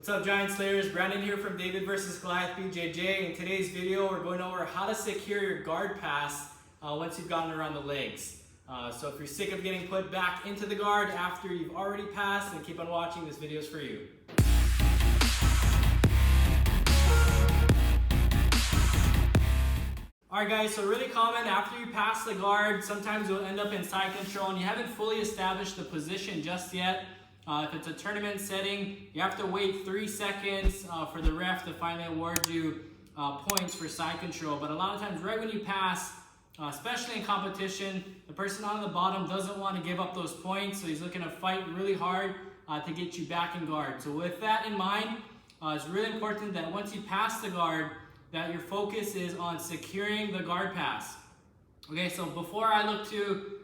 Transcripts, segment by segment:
What's up, Giant Slayers? Brandon here from David vs. Goliath BJJ. In today's video, we're going over how to secure your guard pass once you've gotten around the legs. So if you're sick of getting put back into the guard after you've already passed, then keep on watching. This video is for you. Alright guys, so really common after you pass the guard, sometimes you'll end up in side control and you haven't fully established the position just yet. If it's a tournament setting, you have to wait 3 seconds for the ref to finally award you points for side control. But a lot of times right when you pass, especially in competition, the person on the bottom doesn't want to give up those points, so he's looking to fight really hard to get you back in guard. So with that in mind, it's really important that once you pass the guard, that your focus is on securing the guard pass. Okay, so before I look to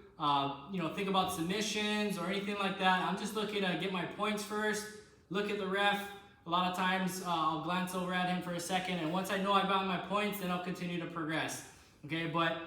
think about submissions or anything like that, I'm just looking to get my points first, look at the ref. A lot of times I'll glance over at him for a second, and once I know I've gotten my points, then I'll continue to progress. Okay, but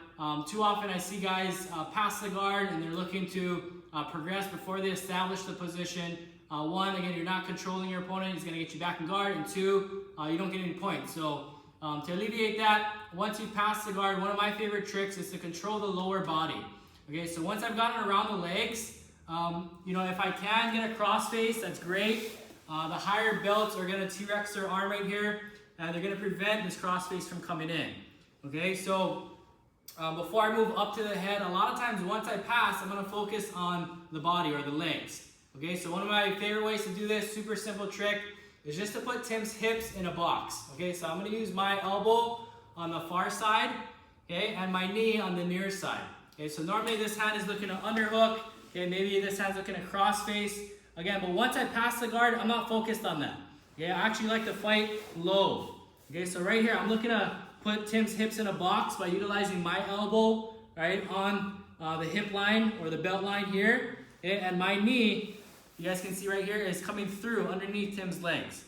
too often I see guys pass the guard and they're looking to progress before they establish the position. One, again, you're not controlling your opponent, he's gonna get you back in guard, and two, you don't get any points. So to alleviate that, once you pass the guard, one of my favorite tricks is to control the lower body. Okay, so once I've gotten around the legs, if I can get a crossface, that's great. The higher belts are gonna T-Rex their arm right here, and they're gonna prevent this crossface from coming in. Okay, so before I move up to the head, a lot of times once I pass, I'm gonna focus on the body or the legs. Okay, so one of my favorite ways to do this, super simple trick, is just to put Tim's hips in a box. Okay, so I'm gonna use my elbow on the far side, okay, and my knee on the near side. Okay, so normally this hand is looking to underhook, okay, maybe this hand's looking to crossface. Again, but once I pass the guard, I'm not focused on that. Okay, I actually like to fight low. Okay, so right here, I'm looking to put Tim's hips in a box by utilizing my elbow, right, on the hip line or the belt line here. Okay, and my knee, you guys can see right here, is coming through underneath Tim's legs.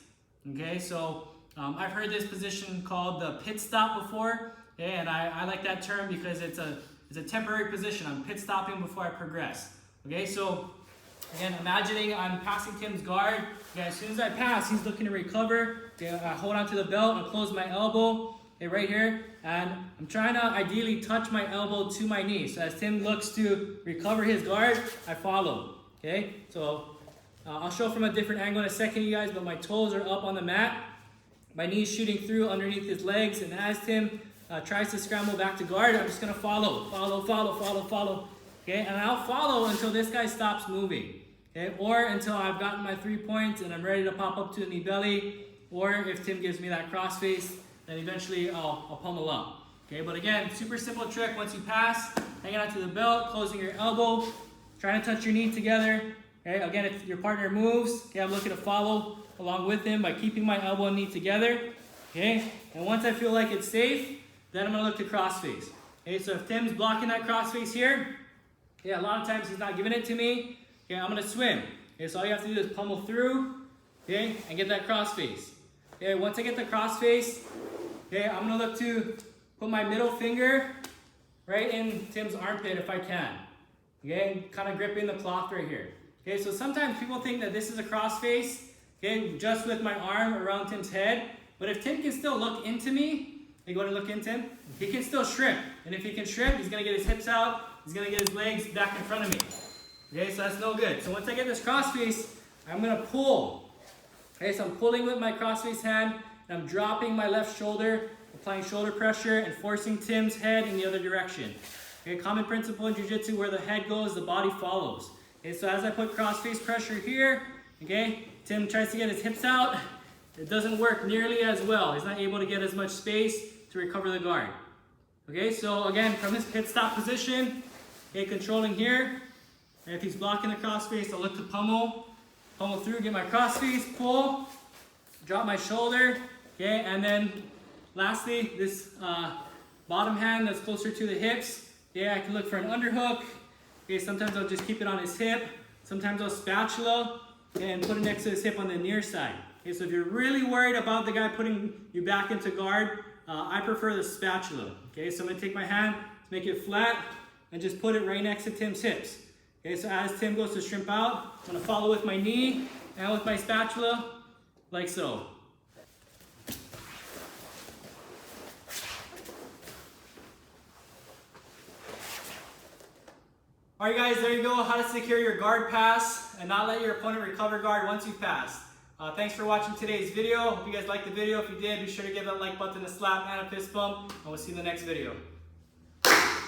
Okay, so I've heard this position called the pit stop before, okay, and I like that term because it's a temporary position. I'm pit stopping before I progress. Okay, so again, imagining I'm passing Tim's guard. Okay, as soon as I pass, he's looking to recover. Okay, I hold onto the belt and close my elbow, okay, right here, and I'm trying to ideally touch my elbow to my knee. So as Tim looks to recover his guard, I follow. Okay, so I'll show from a different angle in a second, you guys, but my toes are up on the mat. My knees shooting through underneath his legs, and as Tim tries to scramble back to guard, I'm just gonna follow. Okay, and I'll follow until this guy stops moving. Okay, or until I've gotten my 3 points and I'm ready to pop up to the knee belly, or if Tim gives me that crossface, then eventually I'll pummel up. Okay, but again, super simple trick. Once you pass, hanging onto the belt, closing your elbow, trying to touch your knee together. Okay, again, if your partner moves, okay, I'm looking to follow along with him by keeping my elbow and knee together. Okay, and once I feel like it's safe, then I'm gonna look to crossface. Okay, so if Tim's blocking that crossface here, yeah, a lot of times he's not giving it to me. Okay, I'm gonna swim. Okay, so all you have to do is pummel through, okay, and get that crossface. Okay, once I get the crossface, okay, I'm gonna look to put my middle finger right in Tim's armpit if I can. Okay, kind of gripping the cloth right here. Okay, so sometimes people think that this is a crossface, okay, just with my arm around Tim's head. But if Tim can still look into me, you go to look into him, he can still shrimp. And if he can shrimp, he's gonna get his hips out, he's gonna get his legs back in front of me. Okay, so that's no good. So once I get this crossface, I'm gonna pull. Okay, so I'm pulling with my crossface hand, and I'm dropping my left shoulder, applying shoulder pressure, and forcing Tim's head in the other direction. Okay, common principle in jiu-jitsu, where the head goes, the body follows. Okay, so as I put crossface pressure here, okay, Tim tries to get his hips out. It doesn't work nearly as well. He's not able to get as much space to recover the guard. Okay, so again, from this pit stop position, okay, controlling here. And if he's blocking the crossface, I'll look to pummel through, get my crossface, pull, drop my shoulder, okay, and then lastly, this bottom hand that's closer to the hips, yeah, I can look for an underhook. Okay, sometimes I'll just keep it on his hip. Sometimes I'll spatula and put it next to his hip on the near side. Okay, so if you're really worried about the guy putting you back into guard, I prefer the spatula. Okay, so I'm gonna take my hand, make it flat, and just put it right next to Tim's hips. Okay, so as Tim goes to shrimp out, I'm gonna follow with my knee and with my spatula. like so. Alright guys, there you go, how to secure your guard pass and not let your opponent recover guard once you've passed. Thanks for watching today's video. Hope you guys liked the video. If you did, be sure to give that like button a slap and a fist bump, and we'll see you in the next video.